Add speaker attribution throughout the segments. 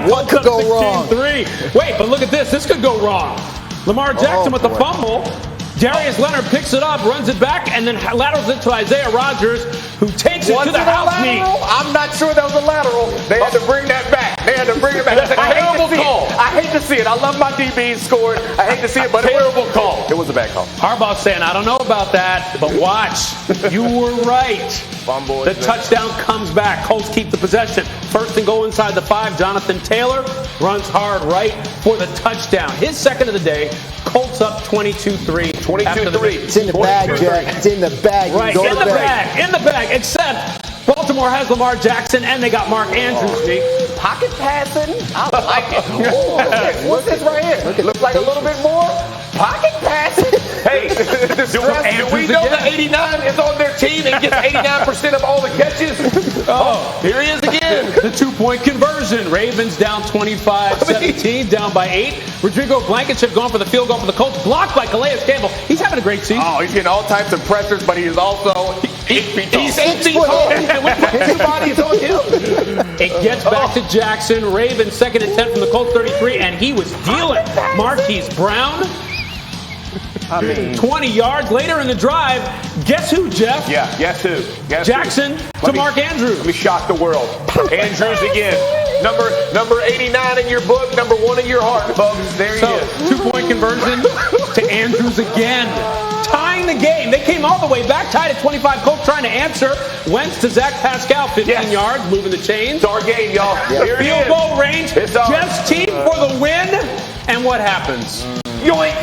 Speaker 1: What could go wrong?
Speaker 2: 16-3. Wait, but look at this. This could go wrong. Lamar Jackson with the fumble. Darius Leonard picks it up, runs it back, and then laterals it to Isaiah Rodgers, who takes it to the house meet.
Speaker 3: I'm not sure that was a lateral. They had to bring that back. That's a terrible call. I hate to see it. I love my DBs scored. I hate to see it, but a terrible call. It was a bad call.
Speaker 2: Harbaugh's saying, I don't know about that, but watch. You were right. The touchdown comes back. Colts keep the possession. First and goal inside the 5. Jonathan Taylor runs hard right for the touchdown. His second of the day. Colts up 22-3.
Speaker 3: 22-3.
Speaker 1: It's in the bag, Jack. It's in the bag.
Speaker 2: Right, in the bag. In the bag. Except Baltimore has Lamar Jackson, and they got Mark Andrews, G.
Speaker 3: Pocket passing? I like it. What's this right here? Looks like a little bit more pocket passing. Hey, do we know that 89 is on their team and gets 89% of all the catches? Oh, here he is again.
Speaker 2: The 2-point conversion. Ravens down 25-17, down by 8. Rodrigo Blankenship going for the field goal for the Colts. Blocked by Calais Campbell. He's having a great season.
Speaker 3: Oh, he's getting all types of pressures, but he is also 8 feet tall.
Speaker 2: He's 8 feet tall.
Speaker 3: And with two bodies on him.
Speaker 2: It gets back to Jackson. Ravens second and 10 from the Colts 33, and he was dealing. Marquise Brown. 20 yards later in the drive. Guess who, Jeff?
Speaker 3: Yeah, guess who?
Speaker 2: Jackson to Mark Andrews.
Speaker 3: Let me shock the world. Andrews again. Number 89 in your book, number 1 in your heart, folks. There he is.
Speaker 2: 2-point conversion to Andrews again. Tying the game. They came all the way back, tied at 25. Colts trying to answer. Wentz to Zach Pascal, 15 yards, moving the chains.
Speaker 3: It's our game, y'all.
Speaker 2: Here Field goal range. Jeff's team for the win. And what happens?
Speaker 3: Yoink!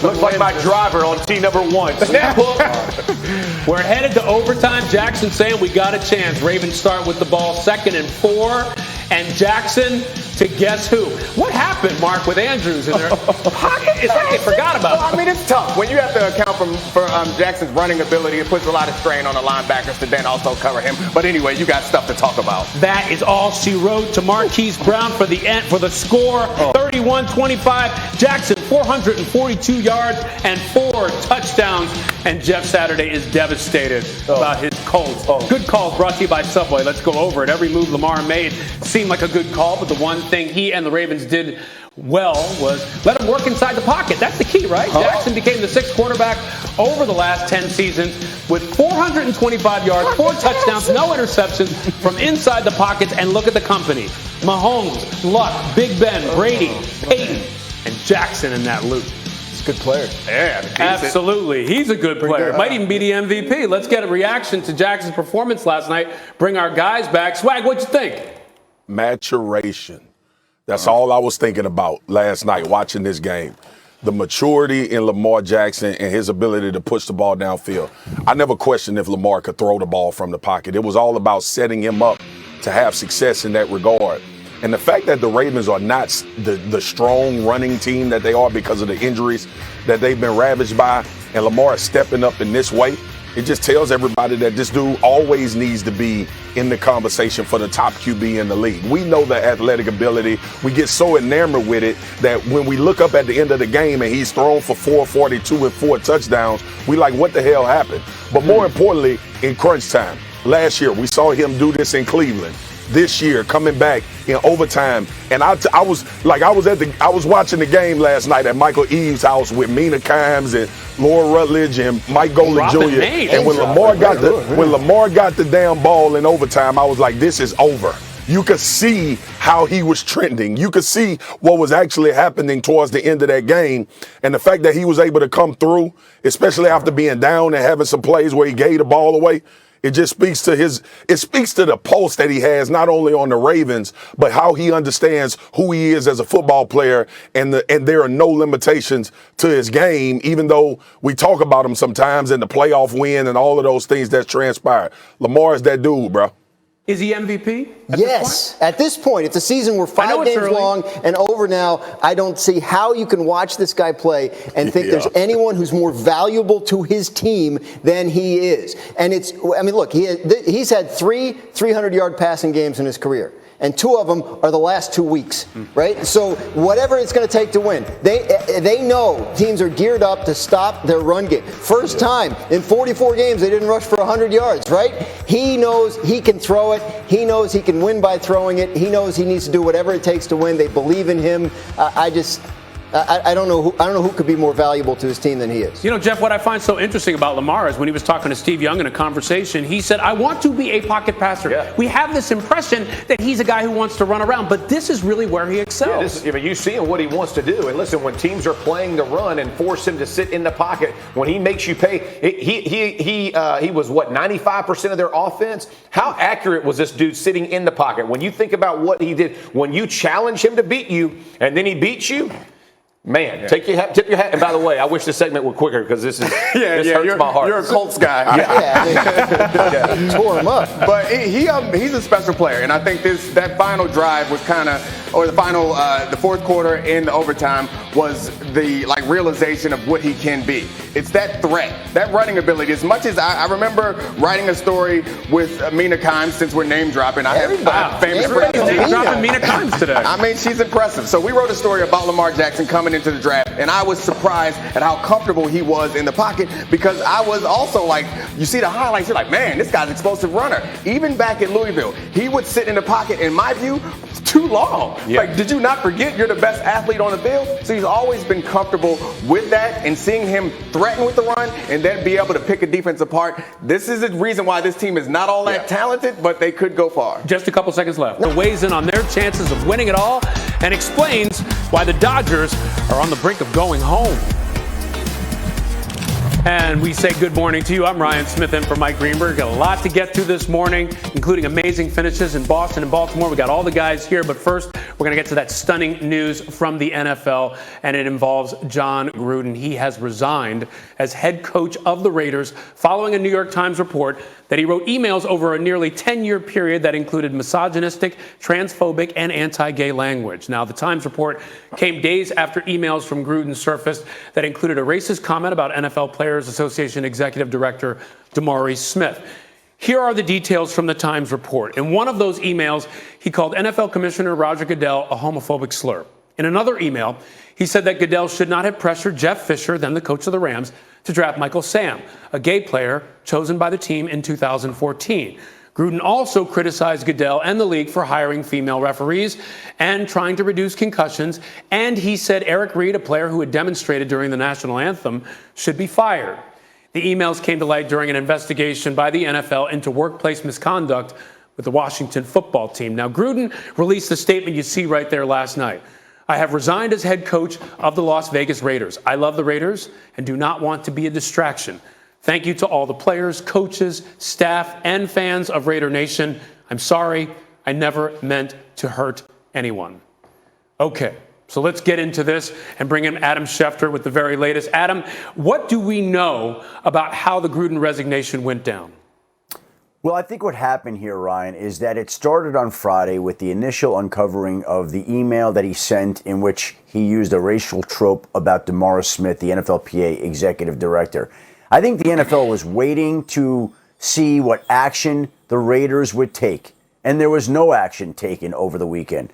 Speaker 3: Looks like my driver on tee number 1. Snap hook.
Speaker 2: We're headed to overtime. Jackson saying we got a chance. Ravens start with the ball, 2nd and 4. And Jackson to guess who? What happened, Mark, with Andrews in their pocket? It's like they forgot about it.
Speaker 3: I mean, it's tough. When you have to account for Jackson's running ability, it puts a lot of strain on the linebackers to then also cover him. But anyway, you got stuff to talk about.
Speaker 2: That is all she wrote to Marquise Brown for the end, for the score. 31-25. Jackson, 442 yards and 4 touchdowns. And Jeff Saturday is devastated about his Colts. Good calls brought to you by Subway. Let's go over it. Every move Lamar made seemed like a good call, but the one thing he and the Ravens did well was let him work inside the pocket. That's the key, right? Jackson became the 6th quarterback over the last 10 seasons with 425 yards, 4 touchdowns, no interceptions from inside the pockets. And look at the company. Mahomes, Luck, Big Ben, Brady, Peyton, and Jackson in that loop.
Speaker 1: He's a good player.
Speaker 3: Yeah,
Speaker 2: absolutely. He's a good player. Might even be the MVP. Let's get a reaction to Jackson's performance last night. Bring our guys back. Swag, what'd you think?
Speaker 4: Maturation. That's all I was thinking about last night watching this game. The maturity in Lamar Jackson and his ability to push the ball downfield. I never questioned if Lamar could throw the ball from the pocket. It was all about setting him up to have success in that regard. And the fact that the Ravens are not the strong running team that they are because of the injuries that they've been ravaged by, and Lamar is stepping up in this way, it just tells everybody that this dude always needs to be in the conversation for the top QB in the league. We know the athletic ability. We get so enamored with it that when we look up at the end of the game and he's thrown for 442 and 4 touchdowns, we like, what the hell happened? But more importantly, in crunch time, last year, we saw him do this in Cleveland. This year, coming back in overtime, and I was watching the game last night at Michael Eaves' house with Mina Kimes and Laura Rutledge and Mike Golden Jr. And when Lamar got the damn ball in overtime, I was like, this is over. You could see how he was trending. You could see what was actually happening towards the end of that game. And the fact that he was able to come through, especially after being down and having some plays where he gave the ball away, it just speaks to the pulse that he has, not only on the Ravens, but how he understands who he is as a football player. And there are no limitations to his game, even though we talk about him sometimes in the playoff win and all of those things that transpired. Lamar is that dude, bro.
Speaker 2: Is he MVP?
Speaker 1: Yes. At this point, it's a season we're 5 games long and over now. I don't see how you can watch this guy play and think there's anyone who's more valuable to his team than he is. And look, he's had 3 300-yard passing games in his career. and 2 of them are the last 2 weeks, right? So whatever it's going to take to win, they know teams are geared up to stop their run game. First time in 44 games they didn't rush for 100 yards, right? He knows he can throw it. He knows he can win by throwing it. He knows he needs to do whatever it takes to win. They believe in him. I don't know who could be more valuable to his team than he is.
Speaker 2: You know, Jeff, what I find so interesting about Lamar is when he was talking to Steve Young in a conversation, he said, I want to be a pocket passer.
Speaker 3: Yeah.
Speaker 2: We have this impression that he's a guy who wants to run around, but this is really where he excels.
Speaker 3: You see what he wants to do. And listen, when teams are playing the run and force him to sit in the pocket, when he makes you pay, he was, 95% of their offense? How accurate was this dude sitting in the pocket? When you think about what he did, when you challenge him to beat you and then he beats you, man, tip your hat. And by the way, I wish this segment were quicker because this hurts my heart.
Speaker 5: You're a Colts guy.
Speaker 1: He tore him up.
Speaker 5: But he's a special player, and I think that final drive was the fourth quarter in the overtime was the realization of what he can be. It's that threat, that running ability. As much as I remember writing a story with Mina Kimes, since we're name dropping. I have famous friends.
Speaker 2: Name dropping Mina Kimes today.
Speaker 5: I mean, she's impressive. So we wrote a story about Lamar Jackson coming into the draft, and I was surprised at how comfortable he was in the pocket because I was also you see the highlights, you're like, man, this guy's an explosive runner. Even back at Louisville, he would sit in the pocket, in my view, too long.
Speaker 3: Yeah.
Speaker 5: Did you not forget you're the best athlete on the field? So he's always been comfortable with that, and seeing him threaten with the run and then be able to pick a defense apart. This is the reason why this team is not all that talented, but they could go far.
Speaker 2: Just a couple seconds left. It weighs in on their chances of winning it all and explains why the Dodgers are on the brink of going home. And we say good morning to you. I'm Ryan Smith in for Mike Greenberg. Got a lot to get to this morning, including amazing finishes in Boston and Baltimore. We got all the guys here, but first we're going to get to that stunning news from the NFL, and it involves John Gruden. He has resigned as head coach of the Raiders following a New York Times report that he wrote emails over a nearly 10-year period that included misogynistic, transphobic, and anti-gay language. Now, the Times report came days after emails from Gruden surfaced that included a racist comment about NFL Players Association Executive Director DeMaurice Smith. Here are the details from the Times report. In one of those emails, he called NFL Commissioner Roger Goodell a homophobic slur. In another email, he said that Goodell should not have pressured Jeff Fisher, then the coach of the Rams, to draft Michael Sam, a gay player chosen by the team in 2014. Gruden also criticized Goodell and the league for hiring female referees and trying to reduce concussions, and he said Eric Reed, a player who had demonstrated during the national anthem, should be fired. The emails came to light during an investigation by the NFL into workplace misconduct with the Washington football team. Now, Gruden released the statement you see right there last night. I have resigned as head coach of the Las Vegas Raiders. I love the Raiders and do not want to be a distraction. Thank you to all the players, coaches, staff, and fans of Raider Nation. I'm sorry. I never meant to hurt anyone. Okay, so let's get into this and bring in Adam Schefter with the very latest. Adam, what do we know about how the Gruden resignation went down?
Speaker 6: Well, I think what happened here, Ryan, is that it started on Friday with the initial uncovering of the email that he sent in which he used a racial trope about DeMaurice Smith, the NFLPA executive director. I think the NFL was waiting to see what action the Raiders would take, and there was no action taken over the weekend.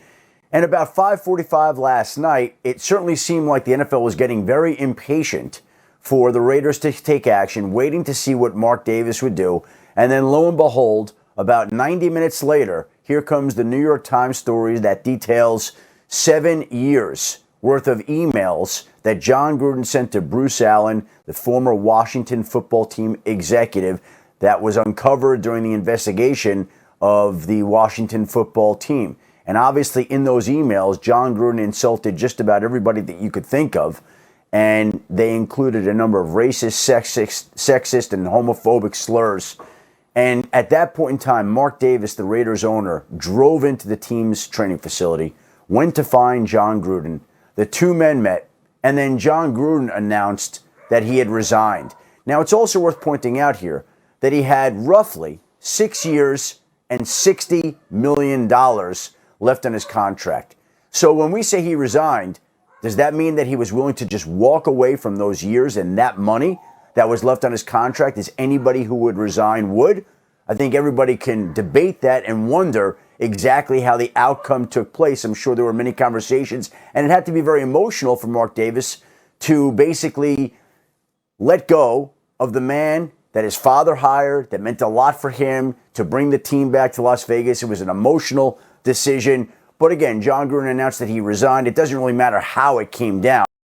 Speaker 6: And about 5:45 last night, it certainly seemed like the NFL was getting very impatient for the Raiders to take action, waiting to see what Mark Davis would do. And then lo and behold, about 90 minutes later, here comes the New York Times story that details 7 years worth of emails that John Gruden sent to Bruce Allen, the former Washington football team executive, that was uncovered during the investigation of the Washington football team. And obviously in those emails, John Gruden insulted just about everybody that you could think of. And they included a number of racist, sexist, and homophobic slurs. And at that point in time, Mark Davis, the Raiders owner, drove into the team's training facility, went to find John Gruden. The two men met, and then John Gruden announced that he had resigned. Now, it's also worth pointing out here that he had roughly 6 years and $60 million left on his contract. So when we say he resigned, does that mean that he was willing to just walk away from those years and that money that was left on his contract, as anybody who would resign would? I think everybody can debate that and wonder exactly how the outcome took place. I'm sure there were many conversations, and it had to be very emotional for Mark Davis to basically let go of the man that his father hired, that meant a lot for him to bring the team back to Las Vegas. It was an emotional decision. But again, John Gruden announced that he resigned. It doesn't really matter how it came down.